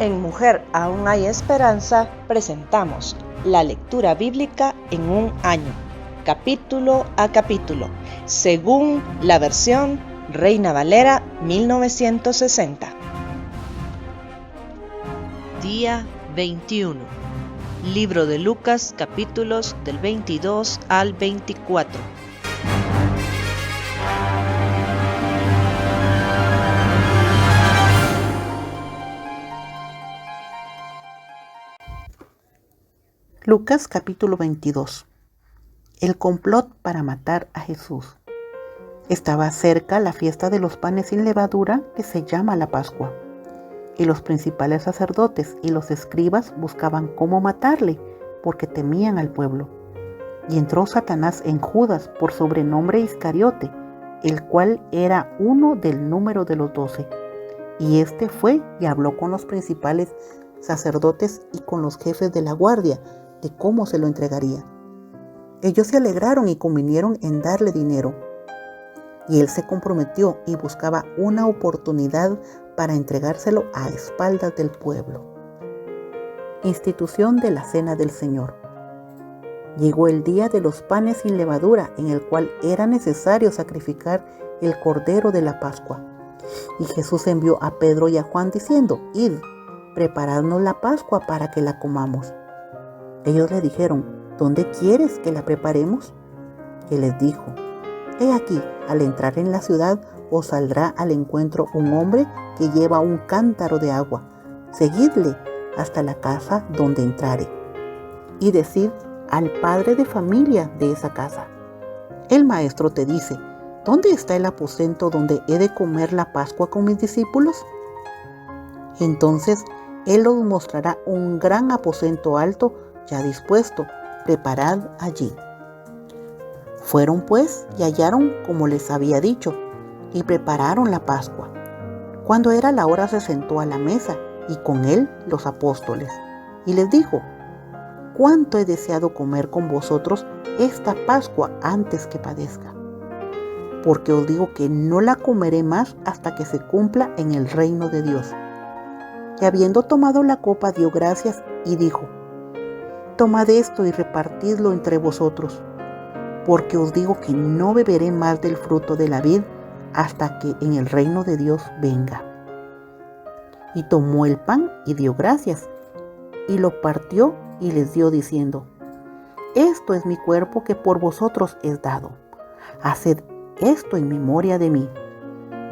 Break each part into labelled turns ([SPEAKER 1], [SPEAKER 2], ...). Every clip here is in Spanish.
[SPEAKER 1] En Mujer Aún Hay Esperanza presentamos la lectura bíblica en un año, capítulo a capítulo, según la versión Reina Valera 1960. Día 21. Libro de Lucas, capítulos del 22 al 24.
[SPEAKER 2] Lucas capítulo 22. El complot para matar a Jesús. Estaba cerca la fiesta de los panes sin levadura, que se llama la Pascua, y los principales sacerdotes y los escribas buscaban cómo matarle, porque temían al pueblo. Y entró Satanás en Judas, por sobrenombre Iscariote, el cual era uno del número de los 12. Y éste fue y habló con los principales sacerdotes y con los jefes de la guardia, de cómo se lo entregaría. Ellos se alegraron y convinieron en darle dinero. Y él se comprometió y buscaba una oportunidad para entregárselo a espaldas del pueblo. Institución de la Cena del Señor. Llegó el día de los panes sin levadura, en el cual era necesario sacrificar el cordero de la Pascua. Y Jesús envió a Pedro y a Juan diciendo: Id, preparadnos la Pascua para que la comamos. Ellos le dijeron: ¿Dónde quieres que la preparemos? Él les dijo: He aquí, al entrar en la ciudad os saldrá al encuentro un hombre que lleva un cántaro de agua. Seguidle hasta la casa donde entrare. Y decid al padre de familia de esa casa: El maestro te dice: ¿dónde está el aposento donde he de comer la Pascua con mis discípulos? Entonces él os mostrará un gran aposento alto, ya dispuesto, preparad allí. Fueron pues y hallaron como les había dicho, y prepararon la Pascua. Cuando era la hora se sentó a la mesa, y con él los apóstoles, y les dijo: cuánto he deseado comer con vosotros esta Pascua antes que padezca. Porque os digo que no la comeré más hasta que se cumpla en el reino de Dios. Y habiendo tomado la copa, dio gracias y dijo: tomad esto y repartidlo entre vosotros, porque os digo que no beberé más del fruto de la vid hasta que en el reino de Dios venga. Y tomó el pan y dio gracias, y lo partió y les dio diciendo: esto es mi cuerpo que por vosotros es dado. Haced esto en memoria de mí.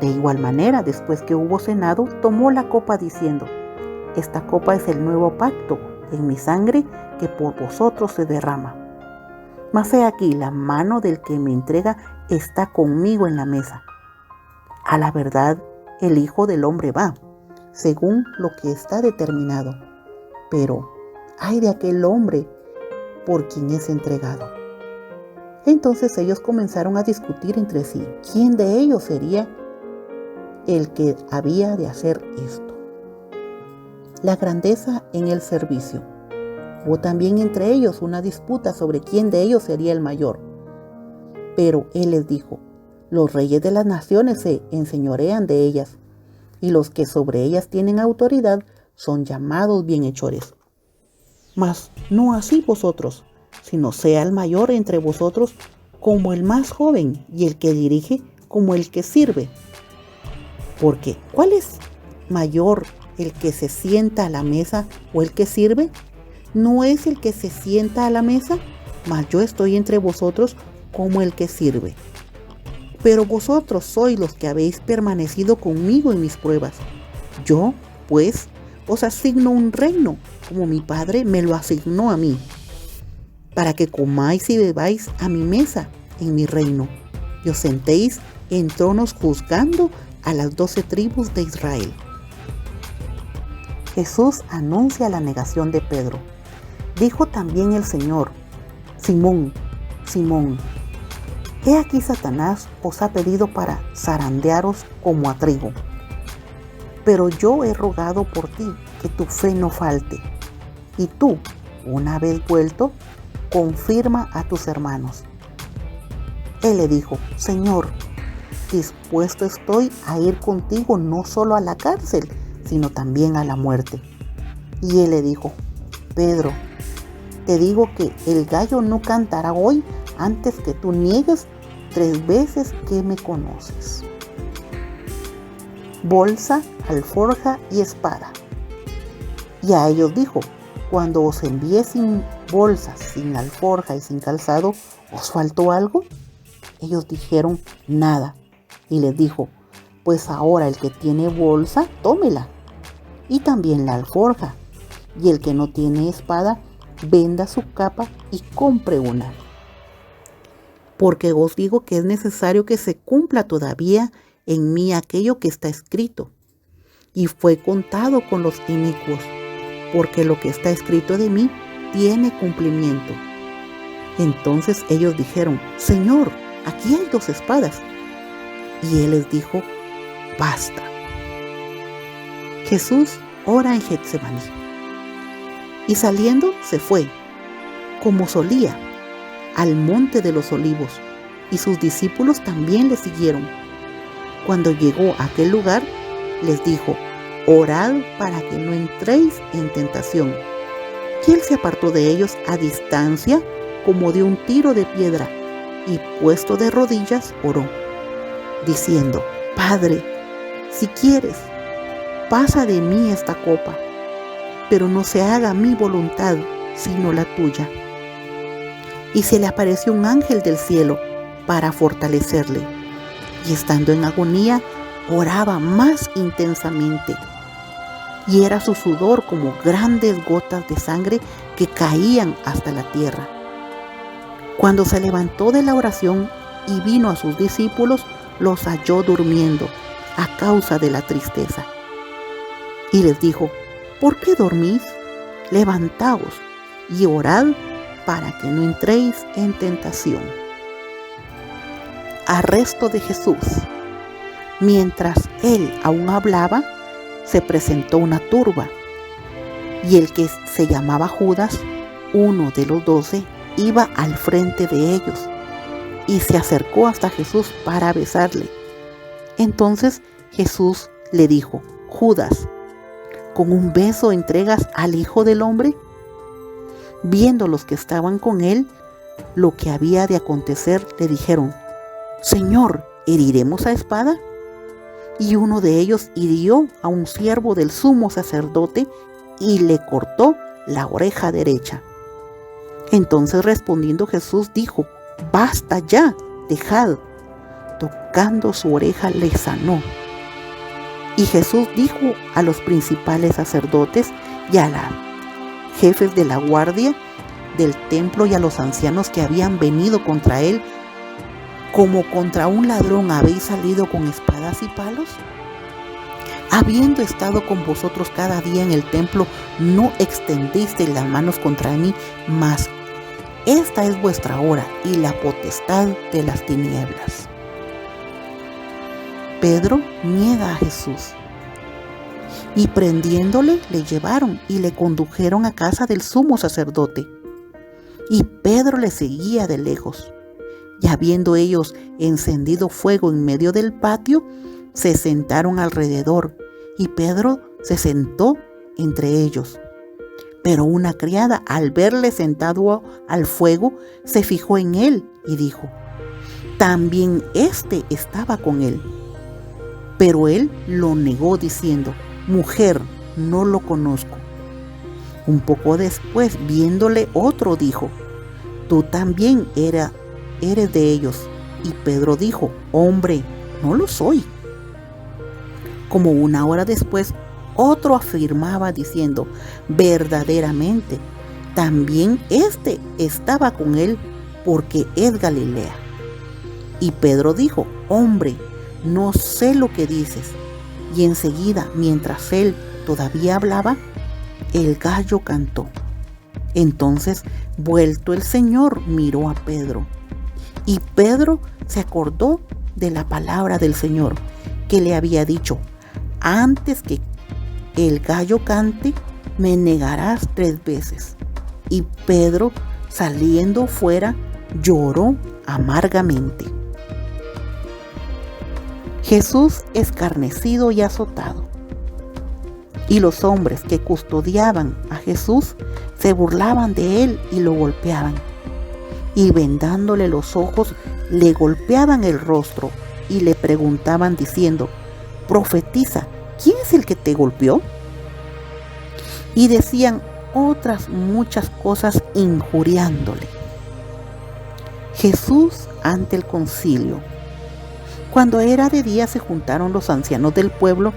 [SPEAKER 2] De igual manera, después que hubo cenado, tomó la copa diciendo: esta copa es el nuevo pacto en mi sangre, que por vosotros se derrama. Mas he aquí, la mano del que me entrega está conmigo en la mesa. A la verdad, el Hijo del Hombre va, según lo que está determinado. Pero ay de aquel hombre por quien es entregado. Entonces ellos comenzaron a discutir entre sí quién de ellos sería el que había de hacer esto. La grandeza en el servicio. Hubo también entre ellos una disputa sobre quién de ellos sería el mayor. Pero él les dijo: los reyes de las naciones se enseñorean de ellas, y los que sobre ellas tienen autoridad son llamados bienhechores. Mas no así vosotros, sino sea el mayor entre vosotros como el más joven, y el que dirige como el que sirve. Porque ¿cuál es mayor, el que se sienta a la mesa o el que sirve? ¿No es el que se sienta a la mesa? Mas yo estoy entre vosotros como el que sirve. Pero vosotros sois los que habéis permanecido conmigo en mis pruebas. Yo, pues, os asigno un reino, como mi Padre me lo asignó a mí, para que comáis y bebáis a mi mesa en mi reino, y os sentéis en tronos juzgando a las 12 tribus de Israel. Jesús anuncia la negación de Pedro. Dijo también el Señor: Simón, Simón, he aquí Satanás os ha pedido para zarandearos como a trigo. Pero yo he rogado por ti que tu fe no falte. Y tú, una vez vuelto, confirma a tus hermanos. Él le dijo: Señor, dispuesto estoy a ir contigo no solo a la cárcel, sino también a la muerte. Y él le dijo: Pedro, te digo que el gallo no cantará hoy antes que tú niegues 3 veces que me conoces. Bolsa, alforja y espada. Y a ellos dijo: cuando os envié sin bolsa, sin alforja y sin calzado, ¿os faltó algo? Ellos dijeron: nada. Y les dijo: pues ahora el que tiene bolsa, tómela, y también la alforja, y el que no tiene espada, venda su capa y compre una. Porque os digo que es necesario que se cumpla todavía en mí aquello que está escrito. Y fue contado con los inicuos, porque lo que está escrito de mí tiene cumplimiento. Entonces ellos dijeron: Señor, aquí hay 2 espadas. Y él les dijo: basta. Jesús ora en Getsemaní. Y saliendo se fue, como solía, al monte de los olivos, y sus discípulos también le siguieron. Cuando llegó a aquel lugar, les dijo: orad para que no entréis en tentación. Y él se apartó de ellos a distancia, como de un tiro de piedra, y puesto de rodillas oró, diciendo: Padre, si quieres, pasa de mí esta copa, pero no se haga mi voluntad, sino la tuya. Y se le apareció un ángel del cielo para fortalecerle, y estando en agonía, oraba más intensamente, y era su sudor como grandes gotas de sangre que caían hasta la tierra. Cuando se levantó de la oración y vino a sus discípulos, los halló durmiendo a causa de la tristeza. Y les dijo: ¿por qué dormís? Levantaos y orad para que no entréis en tentación. Arresto de Jesús. Mientras él aún hablaba, se presentó una turba, y el que se llamaba Judas, uno de los 12, iba al frente de ellos, y se acercó hasta Jesús para besarle. Entonces Jesús le dijo: Judas, ¿con un beso entregas al Hijo del Hombre? Viendo los que estaban con él lo que había de acontecer, le dijeron: Señor, ¿heriremos a espada? Y uno de ellos hirió a un siervo del sumo sacerdote y le cortó la oreja derecha. Entonces respondiendo Jesús dijo: basta ya, dejad. Tocando su oreja le sanó. Y Jesús dijo a los principales sacerdotes y a los jefes de la guardia del templo y a los ancianos que habían venido contra él: ¿como contra un ladrón habéis salido con espadas y palos? Habiendo estado con vosotros cada día en el templo, no extendisteis las manos contra mí, mas esta es vuestra hora y la potestad de las tinieblas. Pedro niega a Jesús. Y prendiéndole, le llevaron y le condujeron a casa del sumo sacerdote. Y Pedro le seguía de lejos. Y habiendo ellos encendido fuego en medio del patio, se sentaron alrededor, y Pedro se sentó entre ellos. Pero una criada, al verle sentado al fuego, se fijó en él y dijo: también éste estaba con él. Pero él lo negó diciendo: mujer, no lo conozco. Un poco después, viéndole, otro dijo: tú también eres de ellos. Y Pedro dijo: hombre, no lo soy. Como una hora después, otro afirmaba diciendo: verdaderamente, también este estaba con él, porque es Galilea. Y Pedro dijo: hombre, no sé lo que dices. Y enseguida, mientras él todavía hablaba, el gallo cantó. Entonces, vuelto el Señor, miró a Pedro. Y Pedro se acordó de la palabra del Señor, que le había dicho: antes que el gallo cante, me negarás 3 veces. Y Pedro, saliendo fuera, lloró amargamente. Jesús escarnecido y azotado. Y los hombres que custodiaban a Jesús se burlaban de él y lo golpeaban. Y vendándole los ojos, le golpeaban el rostro y le preguntaban diciendo: «Profetiza, ¿quién es el que te golpeó?». Y decían otras muchas cosas injuriándole. Jesús ante el concilio. Cuando era de día se juntaron los ancianos del pueblo,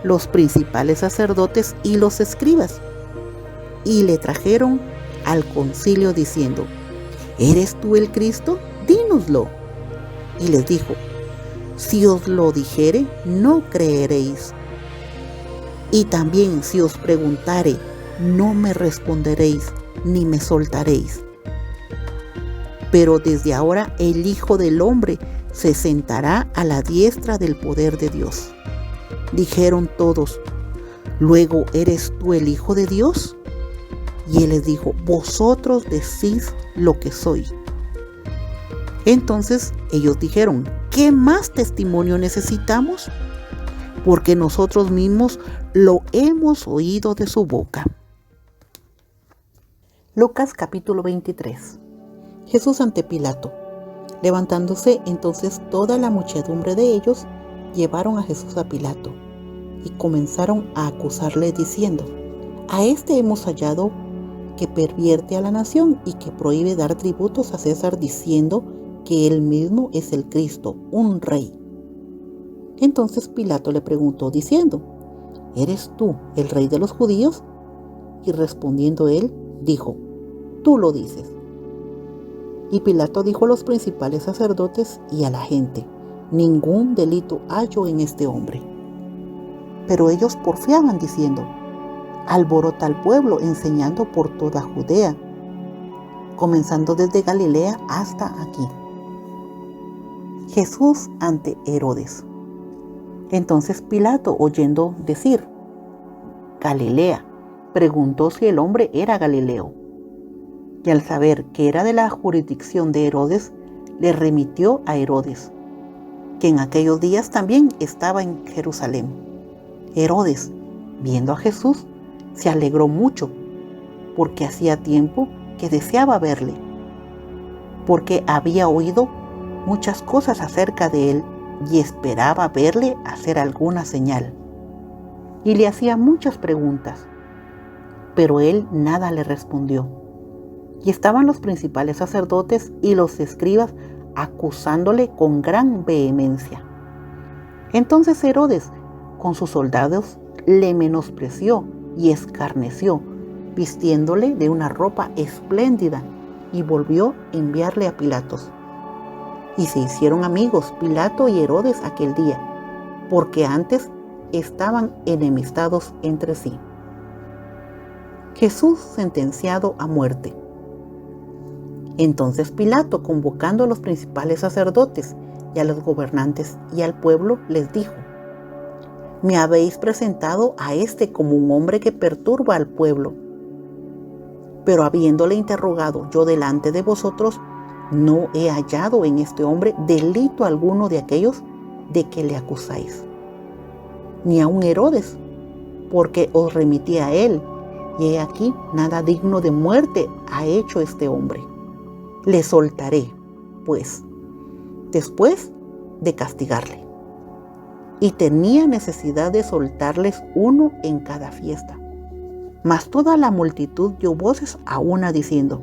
[SPEAKER 2] los principales sacerdotes y los escribas, y le trajeron al concilio diciendo: «¿Eres tú el Cristo? Dínoslo». Y les dijo: «Si os lo dijere, no creeréis. Y también si os preguntare, no me responderéis, ni me soltaréis. Pero desde ahora el Hijo del Hombre se sentará a la diestra del poder de Dios». Dijeron todos: «¿Luego eres tú el Hijo de Dios?». Y él les dijo: «Vosotros decís lo que soy». Entonces ellos dijeron: «¿Qué más testimonio necesitamos? Porque nosotros mismos lo hemos oído de su boca». Lucas capítulo 23. Jesús ante Pilato. Levantándose entonces toda la muchedumbre de ellos, llevaron a Jesús a Pilato y comenzaron a acusarle diciendo: «A este hemos hallado que pervierte a la nación y que prohíbe dar tributos a César, diciendo que él mismo es el Cristo, un rey». Entonces Pilato le preguntó diciendo: «¿Eres tú el rey de los judíos?». Y respondiendo él, dijo: «Tú lo dices». Y Pilato dijo a los principales sacerdotes y a la gente: «Ningún delito hallo en este hombre». Pero ellos porfiaban diciendo: «Alborota al pueblo, enseñando por toda Judea, comenzando desde Galilea hasta aquí». Jesús ante Herodes. Entonces Pilato, oyendo decir Galilea, preguntó si el hombre era Galileo. Y al saber que era de la jurisdicción de Herodes, le remitió a Herodes, que en aquellos días también estaba en Jerusalén. Herodes, viendo a Jesús, se alegró mucho, porque hacía tiempo que deseaba verle, porque había oído muchas cosas acerca de él y esperaba verle hacer alguna señal. Y le hacía muchas preguntas, pero él nada le respondió. Y estaban los principales sacerdotes y los escribas acusándole con gran vehemencia. Entonces Herodes, con sus soldados, le menospreció y escarneció, vistiéndole de una ropa espléndida, y volvió a enviarle a Pilatos. Y se hicieron amigos Pilato y Herodes aquel día, porque antes estaban enemistados entre sí. Jesús sentenciado a muerte. Entonces Pilato, convocando a los principales sacerdotes y a los gobernantes y al pueblo, les dijo: «Me habéis presentado a este como un hombre que perturba al pueblo. Pero habiéndole interrogado yo delante de vosotros, no he hallado en este hombre delito alguno de aquellos de que le acusáis, ni aun Herodes, porque os remití a él, y he aquí nada digno de muerte ha hecho este hombre. Le soltaré, pues, después de castigarle». Y tenía necesidad de soltarles uno en cada fiesta. Mas toda la multitud dio voces a una diciendo: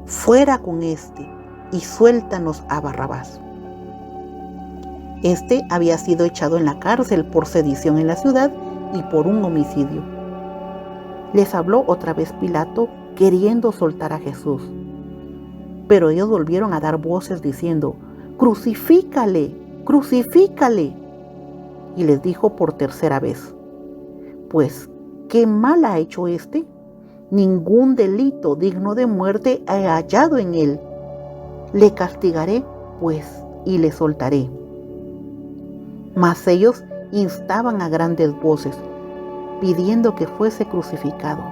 [SPEAKER 2] «Fuera con este, y suéltanos a Barrabás». Este había sido echado en la cárcel por sedición en la ciudad y por un homicidio. Les habló otra vez Pilato, queriendo soltar a Jesús. Pero ellos volvieron a dar voces diciendo: «Crucifícale, crucifícale». Y les dijo por tercera vez: «Pues, ¿qué mal ha hecho este? Ningún delito digno de muerte he hallado en él. Le castigaré, pues, y le soltaré». Mas ellos instaban a grandes voces, pidiendo que fuese crucificado.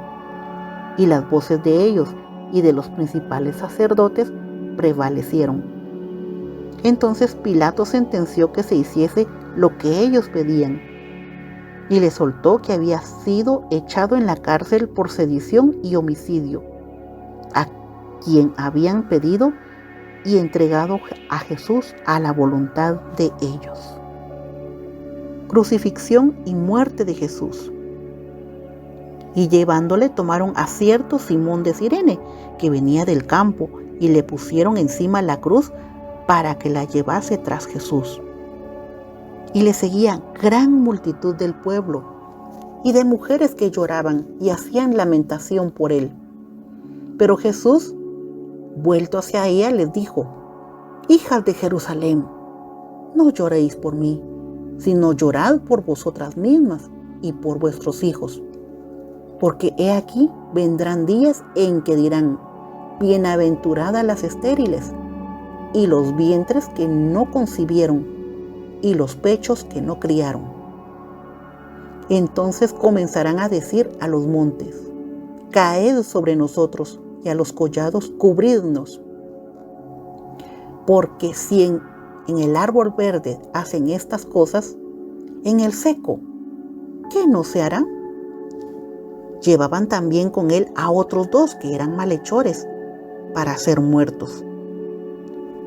[SPEAKER 2] Y las voces de ellos y de los principales sacerdotes prevalecieron. Entonces Pilato sentenció que se hiciese lo que ellos pedían. y le soltó que había sido echado en la cárcel por sedición y homicidio, a quien habían pedido y entregado a Jesús a la voluntad de ellos. Crucifixión y muerte de Jesús. Y llevándole tomaron a cierto Simón de Cirene, que venía del campo, y le pusieron encima la cruz para que la llevase tras Jesús. Y le seguía gran multitud del pueblo y de mujeres que lloraban y hacían lamentación por él. Pero Jesús, vuelto hacia ella, les dijo: Hijas de Jerusalén, no lloréis por mí, sino llorad por vosotras mismas y por vuestros hijos. Porque he aquí vendrán días en que dirán: bienaventuradas las estériles, y los vientres que no concibieron, y los pechos que no criaron. Entonces comenzarán a decir a los montes: caed sobre nosotros, y a los collados cubridnos. Porque si en el árbol verde hacen estas cosas, en el seco, ¿qué no se hará? Llevaban también con él a otros 2 que eran malhechores, para ser muertos.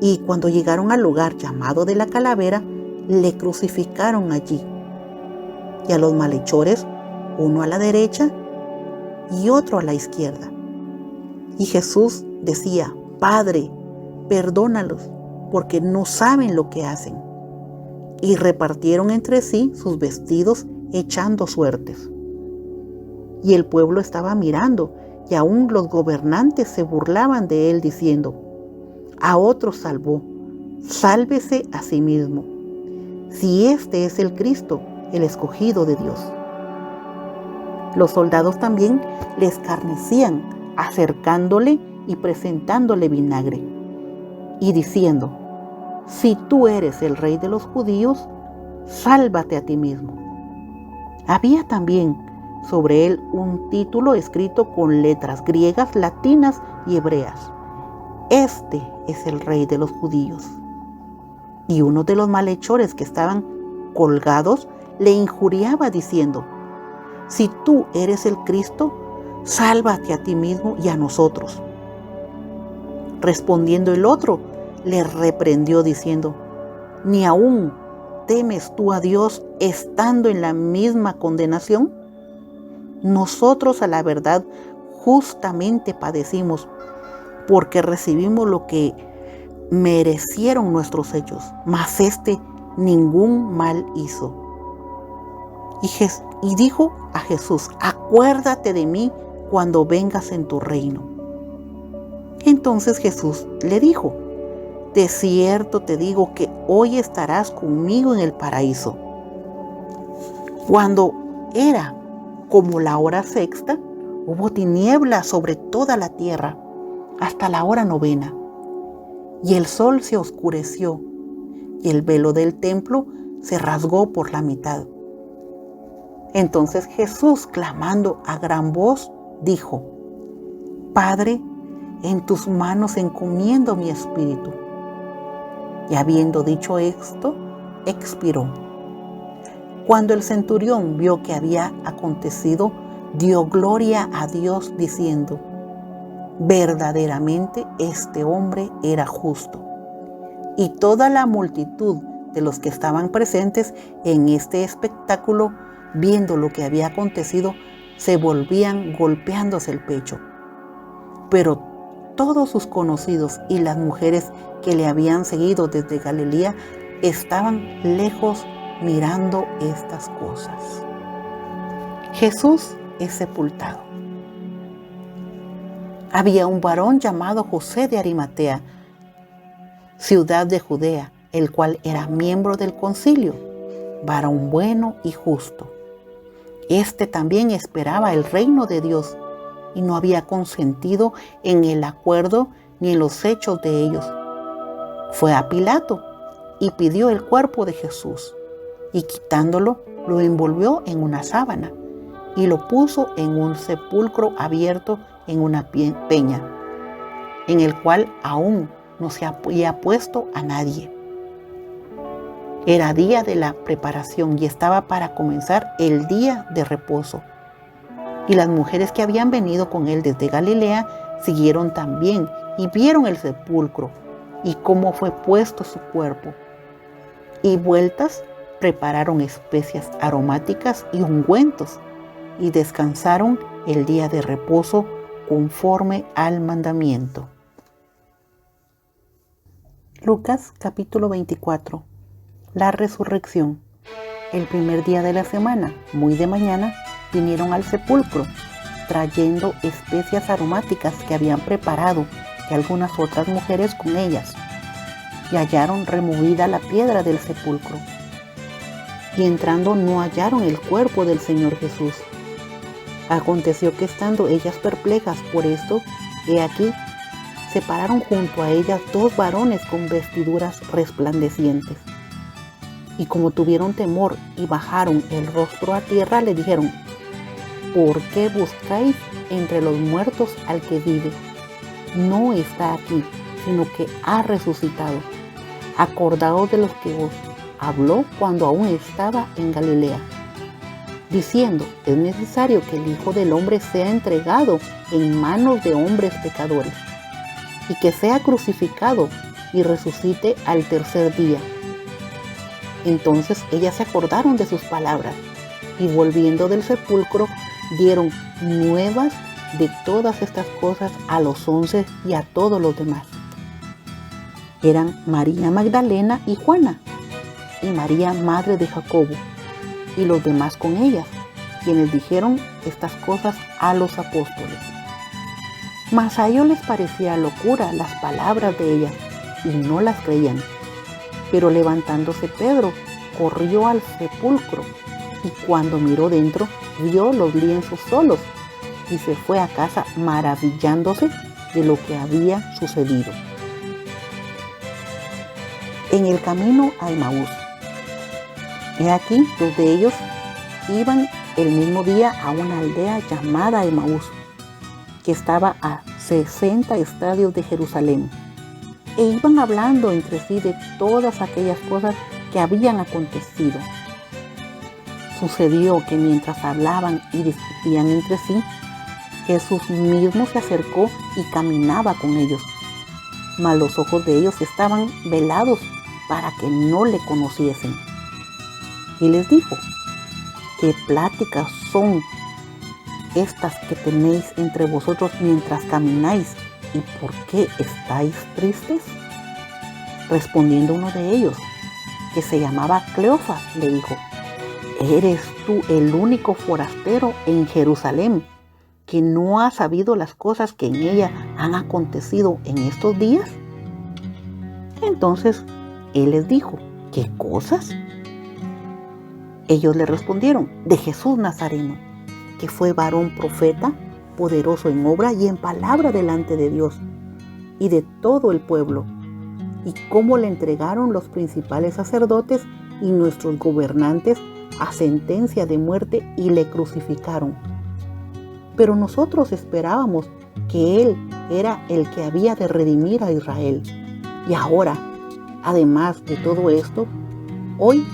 [SPEAKER 2] Y cuando llegaron al lugar llamado de la Calavera, le crucificaron allí. Y a los malhechores, uno a la derecha y otro a la izquierda. Y Jesús decía: Padre, perdónalos, porque no saben lo que hacen. Y repartieron entre sí sus vestidos, echando suertes. Y el pueblo estaba mirando, y aún los gobernantes se burlaban de él, diciendo: a otros salvó, sálvese a sí mismo, si este es el Cristo, el escogido de Dios. Los soldados también le escarnecían, acercándole y presentándole vinagre, y diciendo: si tú eres el rey de los judíos, sálvate a ti mismo. Había también sobre él un título escrito con letras griegas, latinas y hebreas: este es el rey de los judíos. Y uno de los malhechores que estaban colgados le injuriaba diciendo: si tú eres el Cristo, sálvate a ti mismo y a nosotros. Respondiendo el otro, le reprendió diciendo: ¿ni aún temes tú a Dios estando en la misma condenación? Nosotros a la verdad justamente padecimos, porque recibimos lo que merecieron nuestros hechos, mas este ningún mal hizo. Y dijo a Jesús: acuérdate de mí cuando vengas en tu reino. Entonces Jesús le dijo: de cierto te digo que hoy estarás conmigo en el paraíso. Cuando era como la hora sexta, hubo tinieblas sobre toda la tierra hasta la hora 9, y el sol se oscureció, y el velo del templo se rasgó por la mitad. Entonces Jesús, clamando a gran voz, dijo: Padre, en tus manos encomiendo mi espíritu. Y habiendo dicho esto, expiró. Cuando el centurión vio que había acontecido, dio gloria a Dios diciendo: verdaderamente este hombre era justo. Y toda la multitud de los que estaban presentes en este espectáculo, viendo lo que había acontecido, se volvían golpeándose el pecho. Pero todos sus conocidos y las mujeres que le habían seguido desde Galilea estaban lejos mirando estas cosas. Jesús es sepultado. Había un varón llamado José de Arimatea, ciudad de Judea, el cual era miembro del concilio, varón bueno y justo. Este también esperaba el reino de Dios y no había consentido en el acuerdo ni en los hechos de ellos. Fue a Pilato y pidió el cuerpo de Jesús, y quitándolo, lo envolvió en una sábana y lo puso en un sepulcro abierto en una peña, en el cual aún no se había puesto a nadie. Era día de la preparación y estaba para comenzar el día de reposo. Y las mujeres que habían venido con él desde Galilea siguieron también y vieron el sepulcro y cómo fue puesto su cuerpo. Y vueltas prepararon especias aromáticas y ungüentos y descansaron el día de reposo conforme al mandamiento. Lucas capítulo 24. La resurrección. El primer día de la semana, muy de mañana, vinieron al sepulcro, trayendo especias aromáticas que habían preparado y algunas otras mujeres con ellas, y hallaron removida la piedra del sepulcro. Y entrando no hallaron el cuerpo del Señor Jesús. Aconteció que estando ellas perplejas por esto, he aquí, se pararon junto a ellas dos varones con vestiduras resplandecientes. Y como tuvieron temor y bajaron el rostro a tierra, le dijeron: ¿por qué buscáis entre los muertos al que vive? No está aquí, sino que ha resucitado. Acordaos de los que os habló cuando aún estaba en Galilea, diciendo: es necesario que el Hijo del Hombre sea entregado en manos de hombres pecadores, y que sea crucificado y resucite al tercer día. Entonces ellas se acordaron de sus palabras, y volviendo del sepulcro dieron nuevas de todas estas cosas a los 11 y a todos los demás. Eran María Magdalena y Juana, y María madre de Jacobo, y los demás con ellas, quienes dijeron estas cosas a los apóstoles. Mas a ellos les parecía locura las palabras de ellas, y no las creían. Pero levantándose Pedro, corrió al sepulcro, y cuando miró dentro, vio los lienzos solos, y se fue a casa maravillándose de lo que había sucedido. En el camino a Emaús. He aquí, dos de ellos iban el mismo día a una aldea llamada Emaús, que estaba a 60 estadios de Jerusalén, e iban hablando entre sí de todas aquellas cosas que habían acontecido. Sucedió que mientras hablaban y discutían entre sí, Jesús mismo se acercó y caminaba con ellos, mas los ojos de ellos estaban velados para que no le conociesen. Y les dijo: ¿qué pláticas son estas que tenéis entre vosotros mientras camináis? ¿Y por qué estáis tristes? Respondiendo uno de ellos, que se llamaba Cleofas, le dijo: ¿eres tú el único forastero en Jerusalén que no ha sabido las cosas que en ella han acontecido en estos días? Entonces él les dijo: ¿qué cosas? Ellos le respondieron: de Jesús Nazareno, que fue varón profeta, poderoso en obra y en palabra delante de Dios y de todo el pueblo, y cómo le entregaron los principales sacerdotes y nuestros gobernantes a sentencia de muerte y le crucificaron. Pero nosotros esperábamos que Él era el que había de redimir a Israel. Y ahora, además de todo esto, hoy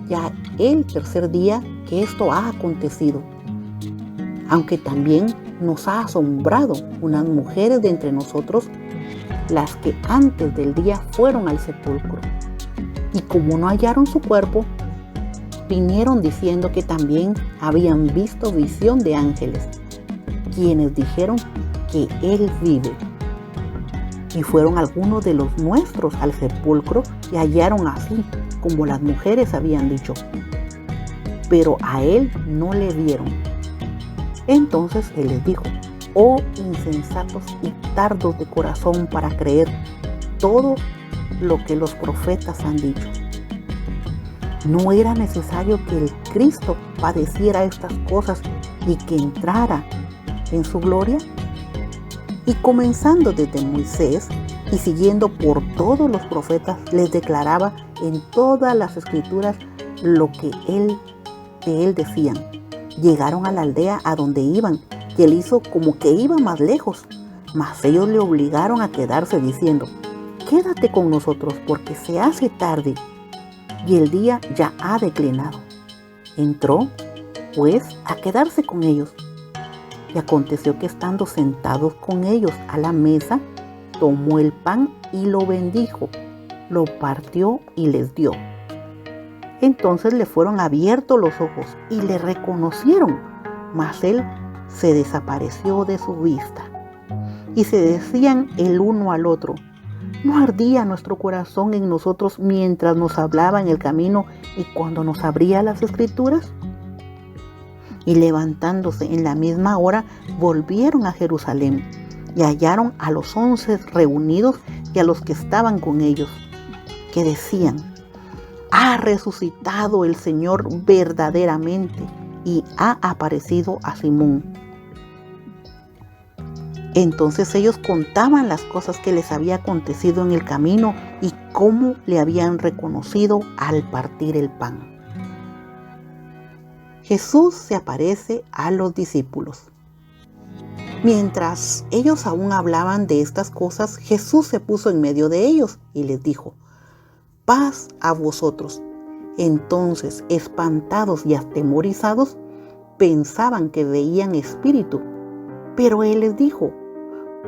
[SPEAKER 2] ya el tercer día que esto ha acontecido. Aunque también nos ha asombrado unas mujeres de entre nosotros, las que antes del día fueron al sepulcro, y como no hallaron su cuerpo, vinieron diciendo que también habían visto visión de ángeles, quienes dijeron que Él vive. Y fueron algunos de los nuestros al sepulcro y hallaron así como las mujeres habían dicho, pero a Él no le vieron. Entonces Él les dijo: oh insensatos y tardos de corazón para creer todo lo que los profetas han dicho. ¿No era necesario que el Cristo padeciera estas cosas y que entrara en su gloria? Y comenzando desde Moisés y siguiendo por todos los profetas, les declaraba en todas las escrituras lo que de él decían. Llegaron a la aldea a donde iban, y él hizo como que iba más lejos, mas ellos le obligaron a quedarse diciendo: quédate con nosotros porque se hace tarde. y el día ya ha declinado. Entró, pues, a quedarse con ellos. Y aconteció que estando sentados con ellos a la mesa, tomó el pan y lo bendijo, lo partió y les dio. Entonces le fueron abiertos los ojos y le reconocieron, mas él se desapareció de su vista. Y se decían el uno al otro: ¿no ardía nuestro corazón en nosotros mientras nos hablaba en el camino y cuando nos abría las Escrituras? Y levantándose en la misma hora, volvieron a Jerusalén y hallaron a los 11 reunidos y a los que estaban con ellos, que decían: ha resucitado el Señor verdaderamente y ha aparecido a Simón. Entonces ellos contaban las cosas que les había acontecido en el camino y cómo le habían reconocido al partir el pan. Jesús se aparece a los discípulos. Mientras ellos aún hablaban de estas cosas, Jesús se puso en medio de ellos y les dijo: paz a vosotros. Entonces, espantados y atemorizados, pensaban que veían espíritu. Pero él les dijo: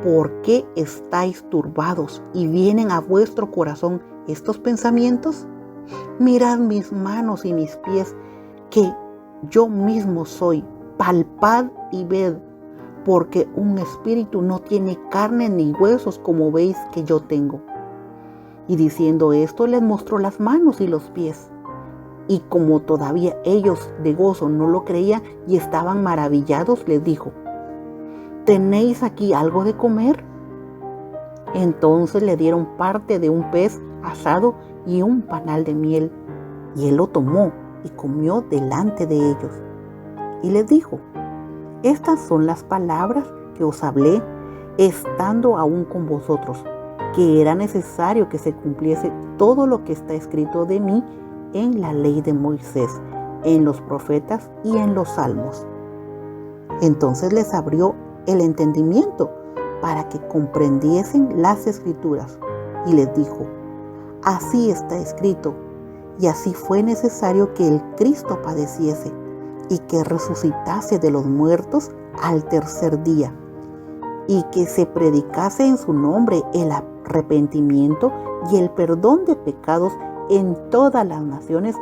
[SPEAKER 2] ¿por qué estáis turbados y vienen a vuestro corazón estos pensamientos? Mirad mis manos y mis pies, que yo mismo soy. Palpad y ved, porque un espíritu no tiene carne ni huesos como veis que yo tengo. Y diciendo esto, les mostró las manos y los pies. Y como todavía ellos de gozo no lo creían y estaban maravillados, les dijo: ¿tenéis aquí algo de comer? Entonces le dieron parte de un pez asado y un panal de miel. Y él lo tomó y comió delante de ellos. Y les dijo: estas son las palabras que os hablé estando aún con vosotros, que era necesario que se cumpliese todo lo que está escrito de mí en la ley de Moisés, en los profetas y en los salmos. Entonces les abrió el entendimiento para que comprendiesen las Escrituras, y les dijo: así está escrito, y así fue necesario que el Cristo padeciese y que resucitase de los muertos al tercer día, y que se predicase en su nombre el arrepentimiento y el perdón de pecados en todas las naciones,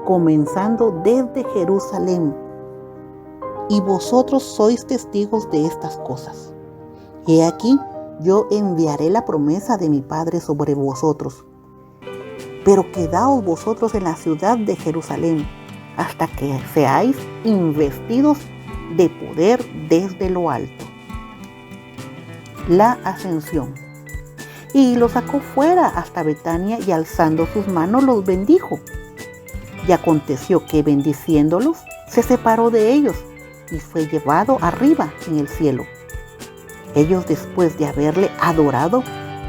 [SPEAKER 2] comenzando desde Jerusalén. Y vosotros sois testigos de estas cosas. He aquí, yo enviaré la promesa de mi Padre sobre vosotros. Pero quedaos vosotros en la ciudad de Jerusalén, hasta que seáis investidos de poder desde lo alto. La ascensión. Y los sacó fuera hasta Betania, y alzando sus manos los bendijo. Y aconteció que, bendiciéndolos, se separó de ellos y fue llevado arriba en el cielo. Ellos, después de haberle adorado,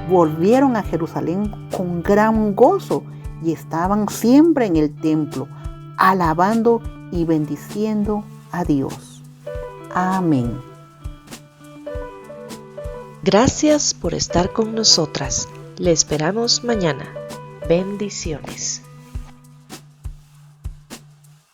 [SPEAKER 2] volvieron a Jerusalén con gran gozo y estaban siempre en el templo, alabando y bendiciendo a Dios. Amén.
[SPEAKER 1] Gracias por estar con nosotras. Le esperamos mañana. Bendiciones.